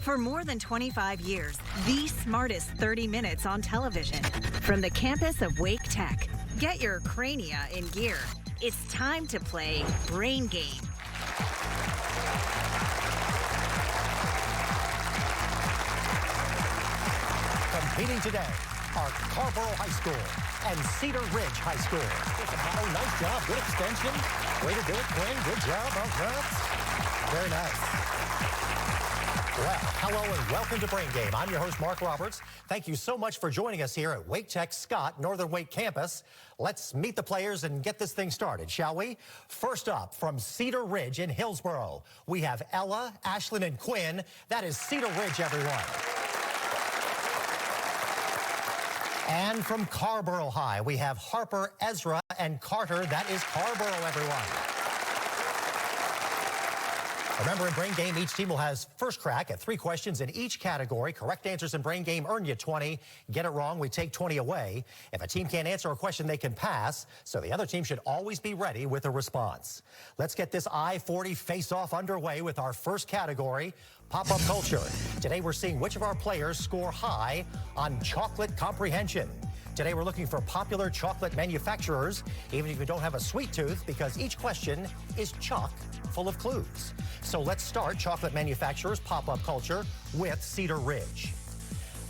For more than 25 years, the smartest 30 minutes on television. From the campus of Wake Tech, get your crania in gear. It's time to play Brain Game. Competing today are Carrboro High School and Cedar Ridge High School. Oh, nice job. Good extension. Way to do it, Quinn. Good job. Oh, very nice. Well, hello and welcome to Brain Game. I'm your host, Mark Roberts. Thank you so much for joining us here at Wake Tech Scott Northern Wake Campus. Let's meet the players and get this thing started, shall we? First up, from Cedar Ridge in Hillsboro, we have Ella, Ashlyn, and Quinn. That is Cedar Ridge, everyone. And from Carrboro High, we have Harper, Ezra, and Carter. That is Carrboro, everyone. Remember, in Brain Game, each team will have first crack at 3 questions in each category. Correct answers in Brain Game earn you 20. Get it wrong, we take 20 away. If a team can't answer a question, they can pass. So the other team should always be ready with a response. Let's get this I-40 face-off underway with our first category, pop-up culture. Today, we're seeing which of our players score high on chocolate comprehension. Today, we're looking for popular chocolate manufacturers, even if you don't have a sweet tooth, because each question is chock full of clues. So let's start chocolate manufacturers pop-up culture with Cedar Ridge.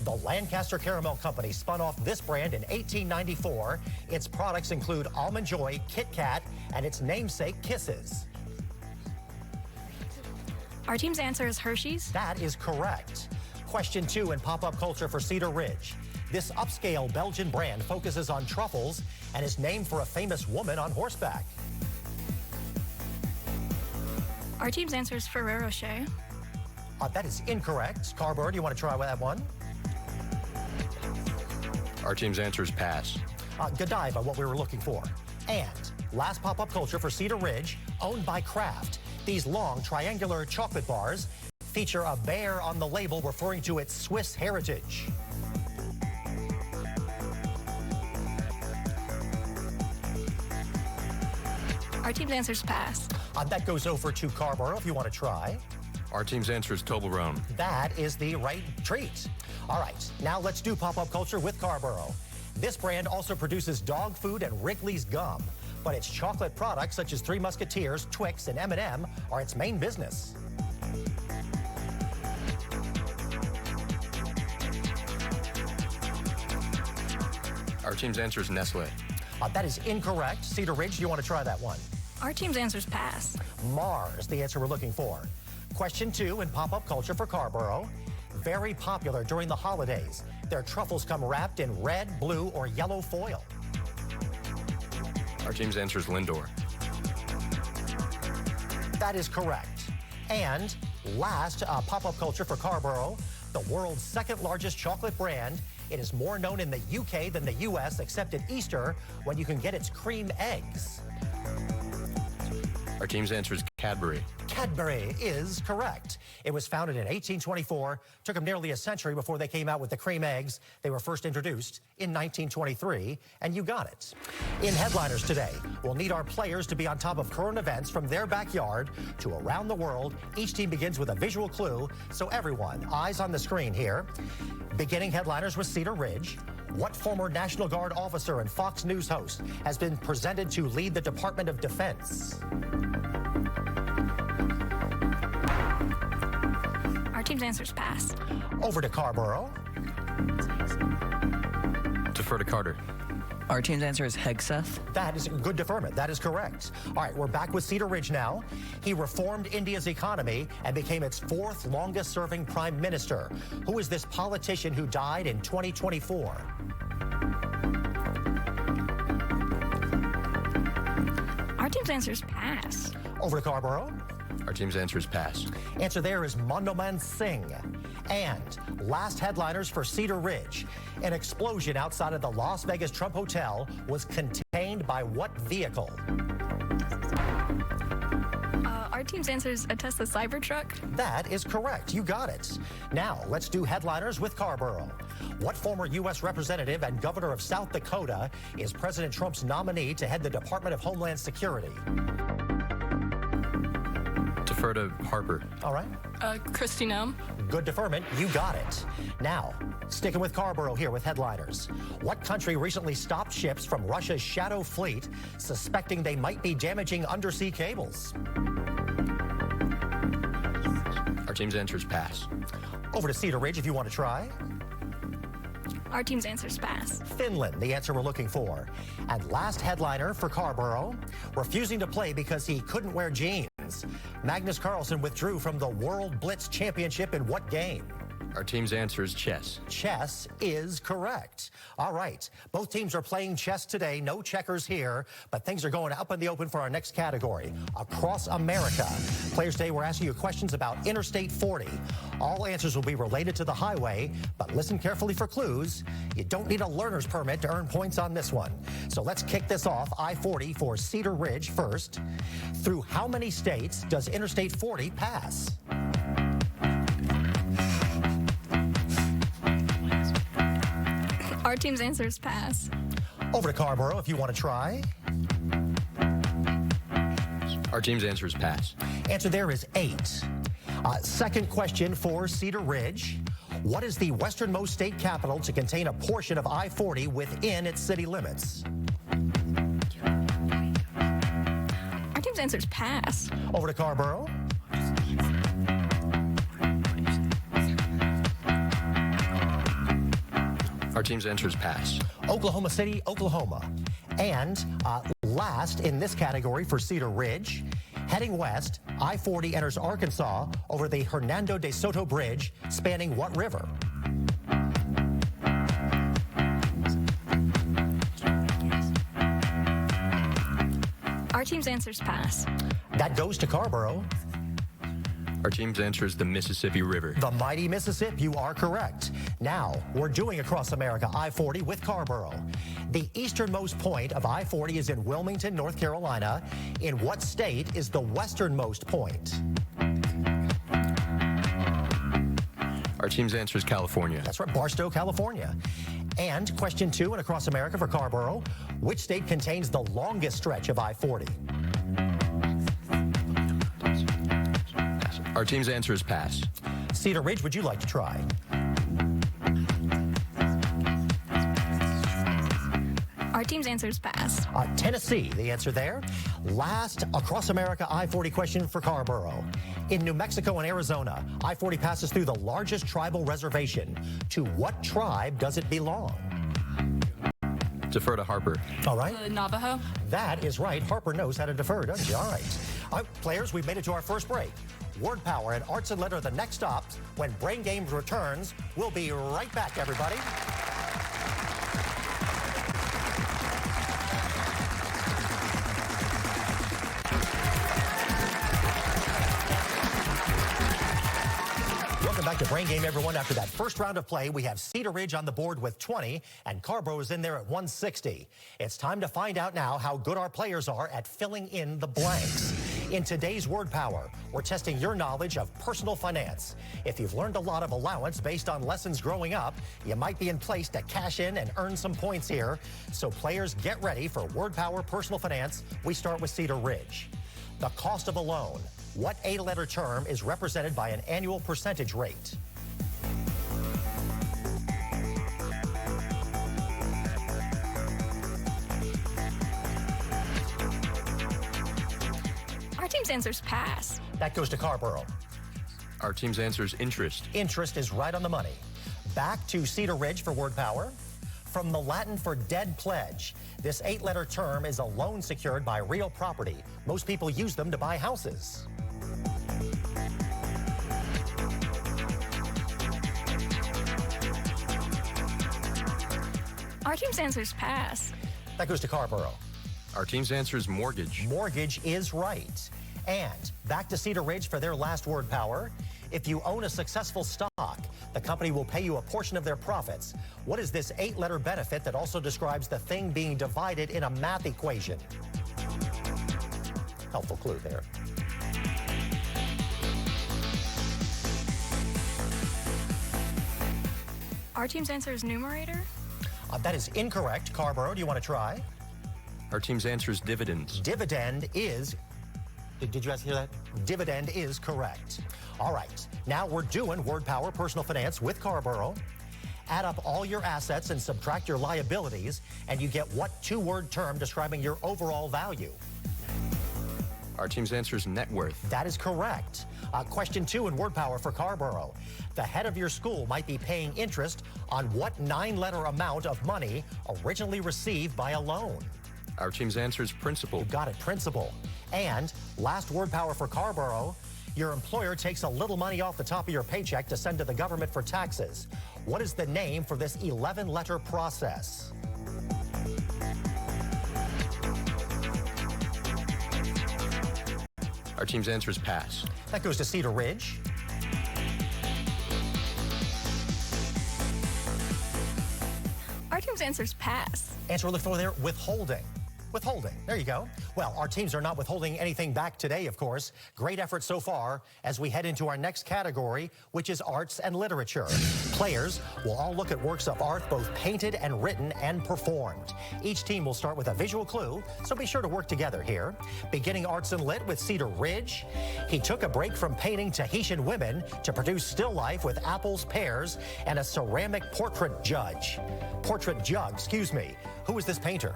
The Lancaster Caramel Company spun off this brand in 1894. Its products include Almond Joy, Kit Kat, and its namesake Kisses. Our team's answer is Hershey's. That is correct. Question 2 in pop-up culture for Cedar Ridge. This upscale Belgian brand focuses on truffles and is named for a famous woman on horseback. Our team's answer is Ferrero Rocher. That is incorrect. Carrboro, do you want to try with that one? Our team's answer is pass. Godiva, what we were looking for. And last pop-up culture for Cedar Ridge, owned by Kraft. These long triangular chocolate bars feature a bear on the label referring to its Swiss heritage. Our team's answer is pass. That goes over to Carrboro if you want to try. Our team's answer is Toblerone. That is the right treat. All right, now let's do pop-up culture with Carrboro. This brand also produces dog food and Wrigley's gum, but its chocolate products such as Three Musketeers, Twix, and M&M are its main business. Our team's answer is Nestle. That is incorrect. Cedar Ridge, do you want to try that one? Our team's answer is pass. Mars, the answer we're looking for. Question 2 in pop-up culture for Carrboro. Very popular during the holidays. Their truffles come wrapped in red, blue, or yellow foil. Our team's answer is Lindor. That is correct. And last pop-up culture for Carrboro, the world's second largest chocolate brand. It is more known in the UK than the US, except at Easter, when you can get its cream eggs. Our team's answer is Cadbury. Cadbury is correct. It was founded in 1824. Took them nearly a century before they came out with the cream eggs. They were first introduced in 1923, and you got it. In headliners today, we'll need our players to be on top of current events from their backyard to around the world. Each team begins with a visual clue, so everyone, eyes on the screen here. Beginning headliners with Cedar Ridge. What former National Guard officer and Fox News host has been presented to lead the Department of Defense? Our team's answer is pass. Over to Carrboro. Defer to Carter. Our team's answer is Hegseth. That is good deferment. That is correct. All right, we're back with Cedar Ridge now. He reformed India's economy and became its 4th longest-serving prime minister. Who is this politician who died in 2024? Our team's answer is pass. Over to Carrboro. Our team's answer is pass. Answer there is Manmohan Singh. And last headliners for Cedar Ridge. An explosion outside of the Las Vegas Trump Hotel was contained by what vehicle? Our team's answer is a Tesla Cybertruck. That is correct. You got it. Now, let's do headliners with Carrboro. What former U.S. representative and governor of South Dakota is President Trump's nominee to head the Department of Homeland Security? Defer to Harper. All right. Christy Nome. Good deferment. You got it. Now, sticking with Carrboro here with headliners. What country recently stopped ships from Russia's Shadow Fleet, suspecting they might be damaging undersea cables? Our team's answer is pass. Over to Cedar Ridge if you want to try. Our team's answer is pass. Finland, the answer we're looking for. And last headliner for Carrboro, refusing to play because he couldn't wear jeans. Magnus Carlsen withdrew from the World Blitz Championship in what game? Our team's answer is chess. Chess is correct. All right. Both teams are playing chess today. No checkers here, but things are going up in the open for our next category. Across America. Players today, we're asking you questions about Interstate 40. All answers will be related to the highway, but listen carefully for clues. You don't need a learner's permit to earn points on this one. So let's kick this off. I-40 for Cedar Ridge first. Through how many states does Interstate 40 pass? Our team's answer is pass. Over to Carrboro if you want to try. Our team's answer is pass. Answer there is 8. Second question for Cedar Ridge. What is the westernmost state capital to contain a portion of I-40 within its city limits? Our team's answer is pass. Over to Carrboro. Our team's answer is pass. Oklahoma City, Oklahoma. And last in this category for Cedar Ridge, heading west, I-40 enters Arkansas over the Hernando de Soto Bridge, spanning what river? Our team's answer is pass. That goes to Carrboro. Our team's answer is the Mississippi River. The mighty Mississippi, you are correct. Now, we're doing Across America I-40 with Carrboro. The easternmost point of I-40 is in Wilmington, North Carolina. In what state is the westernmost point? Our team's answer is California. That's right, Barstow, California. And question 2 in Across America for Carrboro. Which state contains the longest stretch of I-40? Our team's answer is pass. Cedar Ridge, would you like to try? Our team's answer is pass. Tennessee, the answer there. Last Across America I-40 question for Carrboro. In New Mexico and Arizona, I-40 passes through the largest tribal reservation. To what tribe does it belong? Defer to Harper. All right. Navajo. That is right. Harper knows how to defer, doesn't she? All right. All right, players, we've made it to our first break. Word Power and Arts and Lit are the next stops. When Brain Games returns, we'll be right back, everybody. Welcome back to Brain Game, everyone. After that first round of play, we have Cedar Ridge on the board with 20, and Carrboro is in there at 160. It's time to find out now how good our players are at filling in the blanks. In today's Word Power, we're testing your knowledge of personal finance. If you've learned a lot of allowance based on lessons growing up, you might be in place to cash in and earn some points here. So players, get ready for Word Power Personal Finance. We start with Cedar Ridge. The cost of a loan. What 8-letter term is represented by an annual percentage rate? Our team's answer is pass. That goes to Carrboro. Our team's answer is interest. Interest is right on the money. Back to Cedar Ridge for Word Power. From the Latin for dead pledge, this 8-letter term is a loan secured by real property. Most people use them to buy houses. Our team's answer is pass. That goes to Carrboro. Our team's answer is mortgage. Mortgage is right. And back to Cedar Ridge for their last Word Power. If you own a successful stock, the company will pay you a portion of their profits. What is this 8-letter benefit that also describes the thing being divided in a math equation? Helpful clue there. Our team's answer is numerator. That is incorrect. Carrboro, do you want to try? Our team's answer is dividends. Dividend is Did you guys hear that? Dividend is correct. All right, now we're doing word power personal finance with Carrboro. Add up all your assets and subtract your liabilities, and you get what two-word term describing your overall value? Our team's answer is net worth. That is correct. Question 2 in word power for Carrboro. The head of your school might be paying interest on what 9-letter amount of money originally received by a loan? Our team's answer is principal. You got it, principal. And last word power for Carrboro. Your employer takes a little money off the top of your paycheck to send to the government for taxes. What is the name for this 11-letter process? Our team's answer is pass. That goes to Cedar Ridge. Our team's answer is pass. Answer we're looking for there, withholding. Withholding. There you go. Well, our teams are not withholding anything back today, of course. Great effort so far as we head into our next category, which is arts and literature. Players will all look at works of art, both painted and written and performed. Each team will start with a visual clue, so be sure to work together here. Beginning arts and lit with Cedar Ridge. He took a break from painting Tahitian women to produce still life with apples, pears, and a ceramic portrait jug. Excuse me. Who is this painter?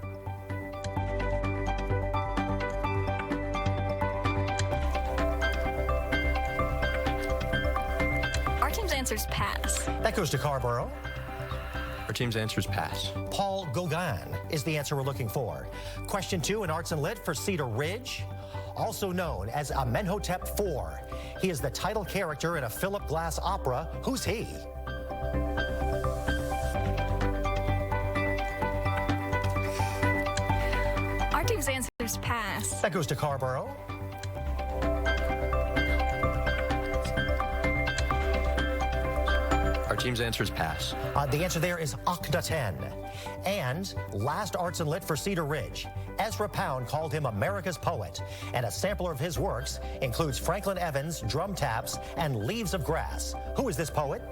Our team's answer is pass. That goes to Carrboro. Our team's answer is pass. Paul Gauguin is the answer we're looking for. Question 2 in arts and lit for Cedar Ridge. Also known as Amenhotep IV. He is the title character in a Philip Glass opera. Who's he? Our team's answer is pass. That goes to Carrboro. Our team's answer is pass. The answer there is Akhenaten. And last arts and lit for Cedar Ridge. Ezra Pound called him America's poet, and a sampler of his works includes Franklin Evans' Drum Taps and Leaves of Grass. Who is this poet?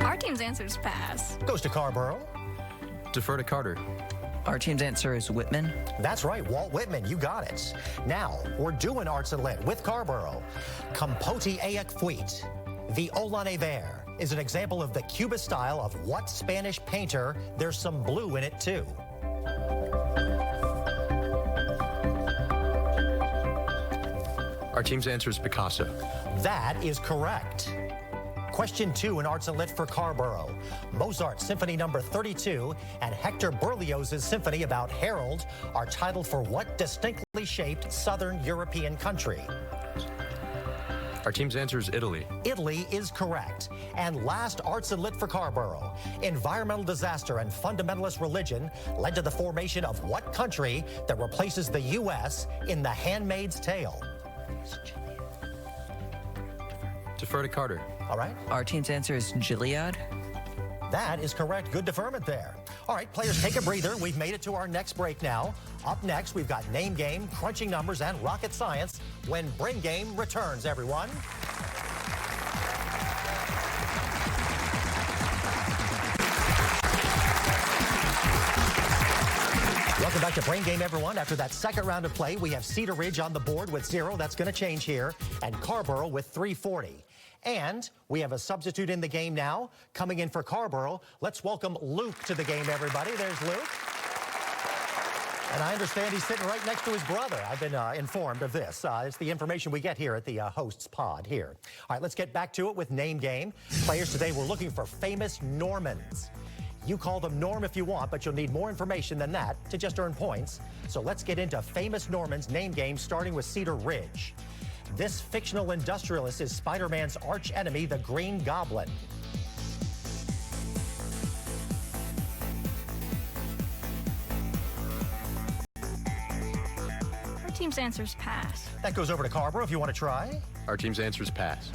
Our team's answer is pass. Goes to Carrboro. Defer to Carter. Our team's answer is Whitman. That's right, Walt Whitman, you got it. Now, we're doing arts and lit with Carrboro. Capote Ayak Fuit, the Ola Never, is an example of the Cubist style of what Spanish painter? There's some blue in it, too. Our team's answer is Picasso. That is correct. Question 2 in arts and lit for Carrboro. Mozart's Symphony No. 32 and Hector Berlioz's symphony about Harold are titled for what distinctly shaped Southern European country? Our team's answer is Italy. Italy is correct. And last arts and lit for Carrboro. Environmental disaster and fundamentalist religion led to the formation of what country that replaces the U.S. in The Handmaid's Tale? Defer to Carter. All right. Our team's answer is Gilead. That is correct. Good deferment there. All right, players, take a breather. We've made it to our next break now. Up next, we've got Name Game, Crunching Numbers, and Rocket Science when Brain Game returns, everyone. Welcome back to Brain Game, everyone. After that second round of play, we have Cedar Ridge on the board with 0. That's going to change here. And Carrboro with 340. And we have a substitute in the game now. Coming in for Carrboro, let's welcome Luke to the game, everybody. There's Luke. And I understand he's sitting right next to his brother. I've been informed of this. It's the information we get here at the host's pod here. All right, let's get back to it with Name Game. Players, today we're looking for famous Normans. You call them Norm if you want, but you'll need more information than that to just earn points. So let's get into famous Normans Name Game, starting with Cedar Ridge. This fictional industrialist is Spider-Man's arch enemy, the Green Goblin. Our team's answer is pass. That goes over to Carrboro if you want to try. Our team's answer is pass.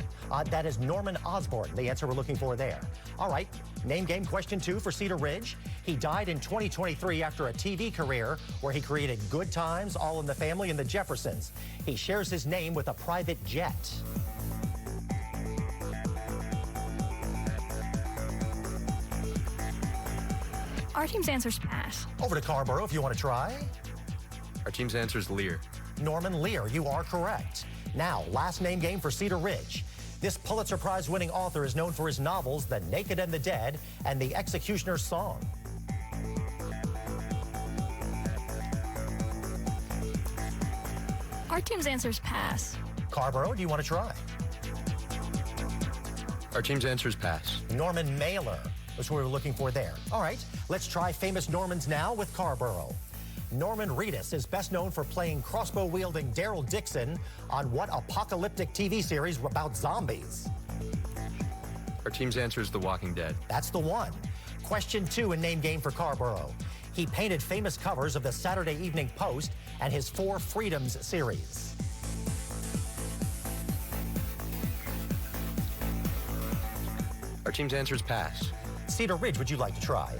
That is Norman Osborn, the answer we're looking for there. All right, Name Game question 2 for Cedar Ridge. He died in 2023 after a TV career where he created Good Times, All in the Family, and The Jeffersons. He shares his name with a private jet. Our Our team's answers pass. Over to Carrboro if you want to try. Our team's answer is Lear. Norman Lear, you are correct. Now, last name game for Cedar Ridge. This Pulitzer Prize winning author is known for his novels The Naked and the Dead and The Executioner's Song. Our team's answers pass. Carrboro, do you want to try? Our team's answer is pass. Norman Mailer. That's what we were looking for there. All right, let's try famous Normans now with Carrboro. Norman Reedus is best known for playing crossbow-wielding Daryl Dixon on what apocalyptic TV series about zombies? Our team's answer is The Walking Dead. That's the one. Question 2 in name game for Carrboro. He painted famous covers of the Saturday Evening Post and his Four Freedoms series. Our team's answer is pass. Cedar Ridge, would you like to try?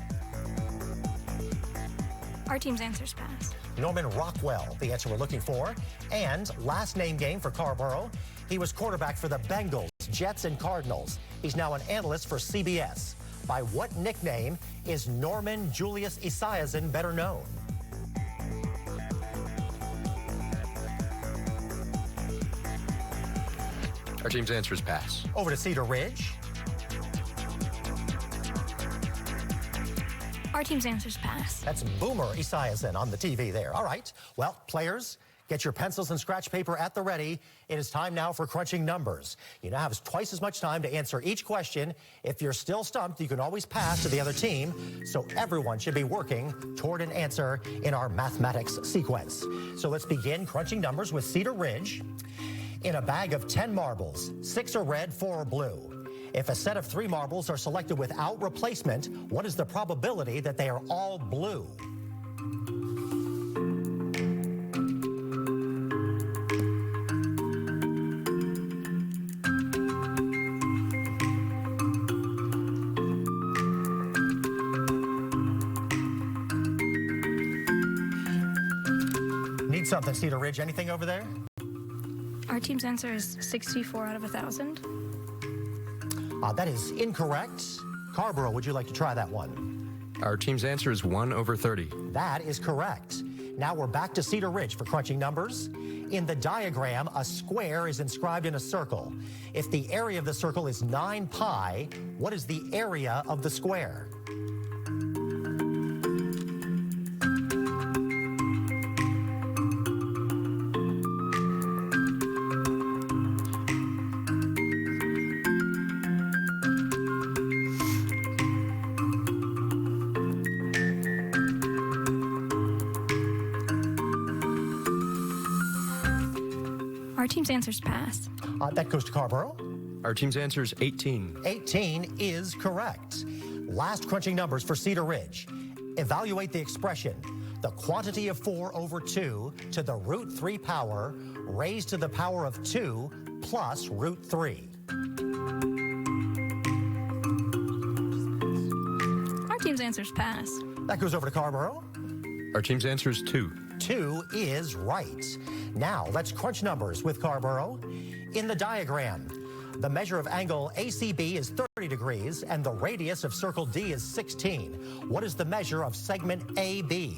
Our team's answers pass. Norman Rockwell, the answer we're looking for. And last name game for Carrboro. He was quarterback for the Bengals, Jets, and Cardinals. He's now an analyst for CBS. By what nickname is Norman Julius Esiason better known? Our team's answer is pass. Over to Cedar Ridge. Our team's answers pass. That's Boomer Esiason on the TV there. All right. Well, players, get your pencils and scratch paper at the ready. It is time now for crunching numbers. You now have twice as much time to answer each question. If you're still stumped, you can always pass to the other team. So everyone should be working toward an answer in our mathematics sequence. So let's begin crunching numbers with Cedar Ridge. In a bag of 10 marbles, 6 are red, 4 are blue. If a set of 3 marbles are selected without replacement, what is the probability that they are all blue? Need something, Cedar Ridge. Anything over there? Our team's answer is 64 out of 1,000. That is incorrect. Carrboro, would you like to try that one? Our team's answer is 1/30. That is correct. Now we're back to Cedar Ridge for crunching numbers. In the diagram, a square is inscribed in a circle. If the area of the circle is 9 pi, what is the area of the square? Our team's answers pass. That goes to Carrboro. Our team's answer is 18. 18 is correct. Last crunching numbers for Cedar Ridge. Evaluate the expression, the quantity of 4 over 2 to the root 3 power raised to the power of 2 plus root 3. Our team's answers pass. That goes over to Carrboro. Our team's answer is 2. 2 is right. Now, let's crunch numbers with Carrboro. In the diagram, the measure of angle ACB is 30 degrees and the radius of circle D is 16. What is the measure of segment AB?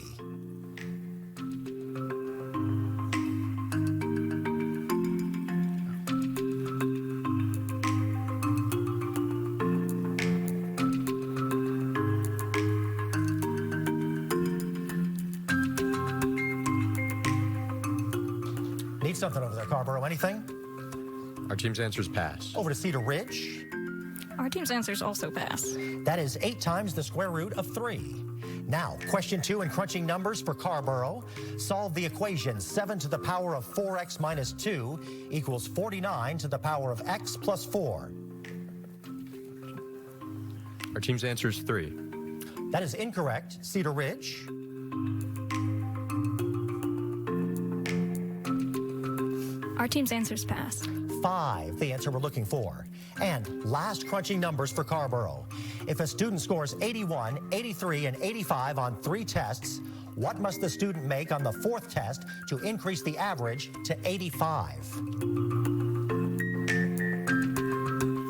Need something over there, Carrboro. Anything? Our team's answer is pass. Over to Cedar Ridge. Our team's answers also pass. That is 8 times the square root of 3. Now, question 2 in crunching numbers for Carrboro. Solve the equation 7 to the power of 4x minus 2 equals 49 to the power of x plus 4. Our team's answer is 3. That is incorrect. Cedar Ridge. Our team's answers pass. 5, the answer we're looking for. And last crunching numbers for Carrboro. If a student scores 81, 83, and 85 on 3 tests, what must the student make on the 4th test to increase the average to 85?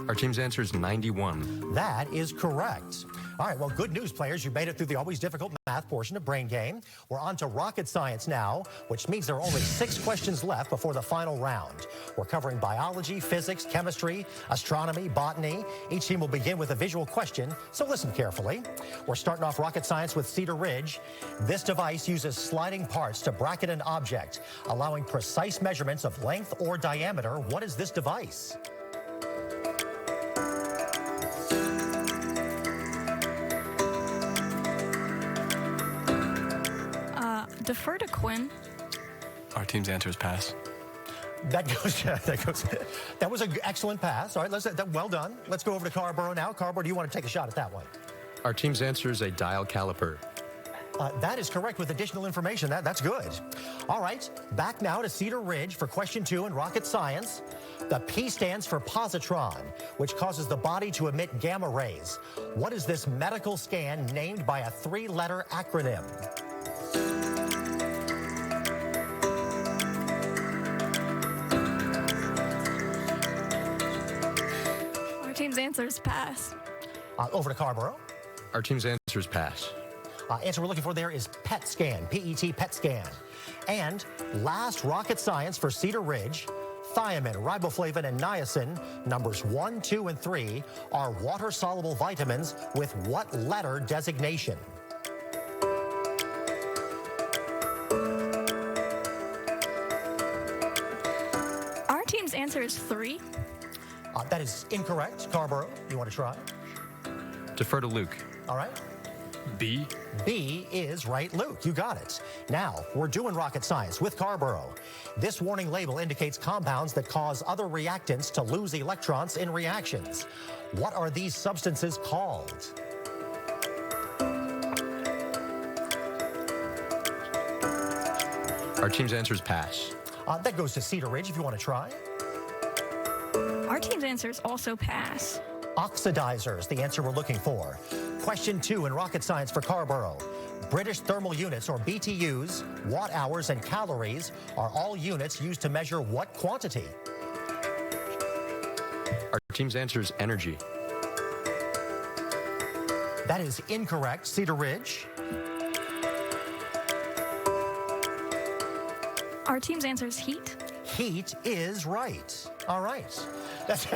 Our team's answer is 91. That is correct. All right, well, good news, players. You made it through the always difficult math portion of Brain Game. We're on to rocket science now, which means there are only 6 questions left before the final round. We're covering biology, physics, chemistry, astronomy, botany. Each team will begin with a visual question, so listen carefully. We're starting off rocket science with Cedar Ridge. This device uses sliding parts to bracket an object, allowing precise measurements of length or diameter. What is this device? Defer to Quinn. Our team's answer is pass. That was an excellent pass. All right, well done. Let's go over to Carrboro now. Carrboro, do you want to take a shot at that one? Our team's answer is a dial caliper. That is correct with additional information. That's good. All right, back now to Cedar Ridge for question 2 in rocket science. The P stands for positron, which causes the body to emit gamma rays. What is this medical scan named by a 3-letter acronym? Our team's answer is pass. Over to Carrboro. Our team's answer is pass. Answer we're looking for there is PET scan, P-E-T, PET scan. And last rocket science for Cedar Ridge, thiamine, riboflavin, and niacin, numbers 1, 2, and 3, are water-soluble vitamins with what letter designation? Our team's answer is 3. That is incorrect. Carrboro, you want to try? Defer to Luke. All right. B. B is right, Luke. You got it. Now, we're doing rocket science with Carrboro. This warning label indicates compounds that cause other reactants to lose electrons in reactions. What are these substances called? Our team's answer is pass. That goes to Cedar Ridge if you want to try. Our team's answer is also pass. Oxidizers, the answer we're looking for. Question 2 in rocket science for Carrboro. British thermal units, or BTUs, watt hours, and calories are all units used to measure what quantity? Our team's answer is energy. That is incorrect. Cedar Ridge. Our team's answer is heat. Heat is right. All right. That's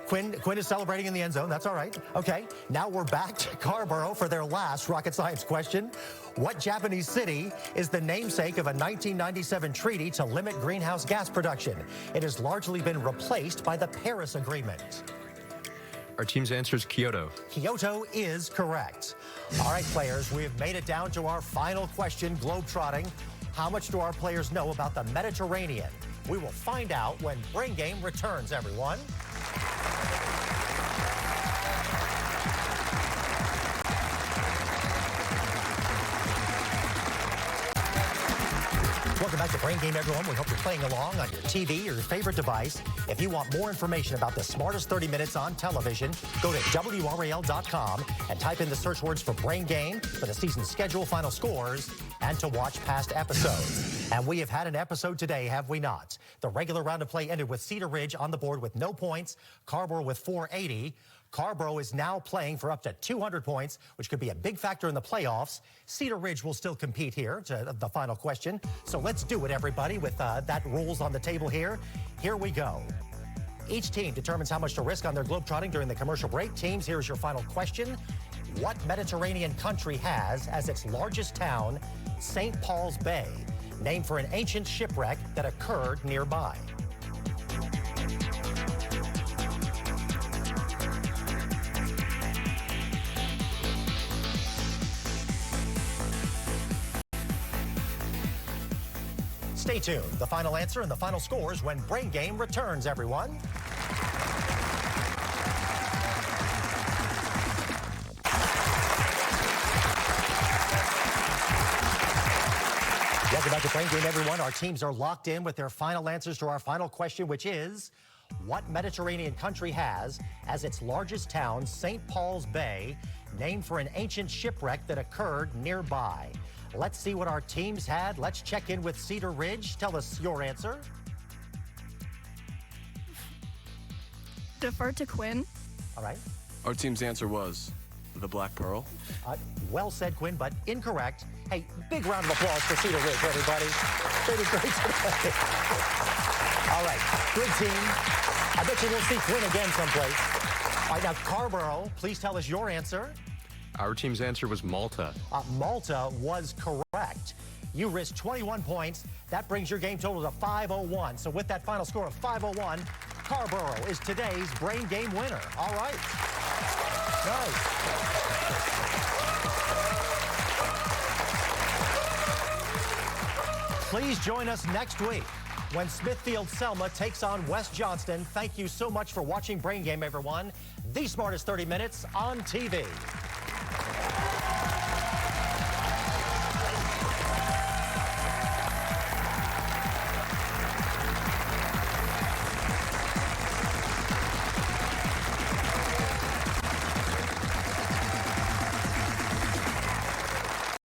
Quinn is celebrating in the end zone. That's all right. Okay, now we're back to Carrboro for their last rocket science question. What Japanese city is the namesake of a 1997 treaty to limit greenhouse gas production? It has largely been replaced by the Paris Agreement. Our team's answer is Kyoto. Kyoto is correct. All right, players, we have made it down to our final question, globetrotting. How much do our players know about the Mediterranean? We will find out when Brain Game returns, everyone. Welcome back to Brain Game, everyone. We hope you're playing along on your TV or your favorite device. If you want more information about the smartest 30 minutes on television, go to WRAL.com and type in the search words for Brain Game for the season schedule, final scores, and to watch past episodes. And we have had an episode today, have we not? The regular round of play ended with Cedar Ridge on the board with no points, Carrboro with 480. Carrboro is now playing for up to 200 points, which could be a big factor in the playoffs. Cedar Ridge will still compete here to the final question. So let's do it, everybody, with that rules on the table here. Here we go. Each team determines how much to risk on their globetrotting during the commercial break. Teams, here's your final question. What Mediterranean country has as its largest town St. Paul's Bay, named for an ancient shipwreck that occurred nearby? Stay tuned. The final answer and the final scores when Brain Game returns, everyone. Welcome back to Brain Game, everyone. Our teams are locked in with their final answers to our final question, which is, what Mediterranean country has as its largest town St. Paul's Bay, named for an ancient shipwreck that occurred nearby? Let's see what our teams had. Let's check in with Cedar Ridge. Tell us your answer. defer to Quinn. All right. Our team's answer was the Black Pearl. Well said, Quinn, but incorrect. Hey, big round of applause for Cedar Ridge, everybody. They did great today. All right, good team. I bet you we'll see Quinn again someplace. All right, now, Carrboro, please tell us your answer. Our team's answer was Malta. Malta was correct. You risked 21 points. That brings your game total to 501. So with that final score of 501, Carrboro is today's brain game winner. All right. Nice. Please join us next week when Smithfield Selma takes on West Johnston. Thank you so much for watching Brain Game, everyone. The smartest 30 minutes on TV.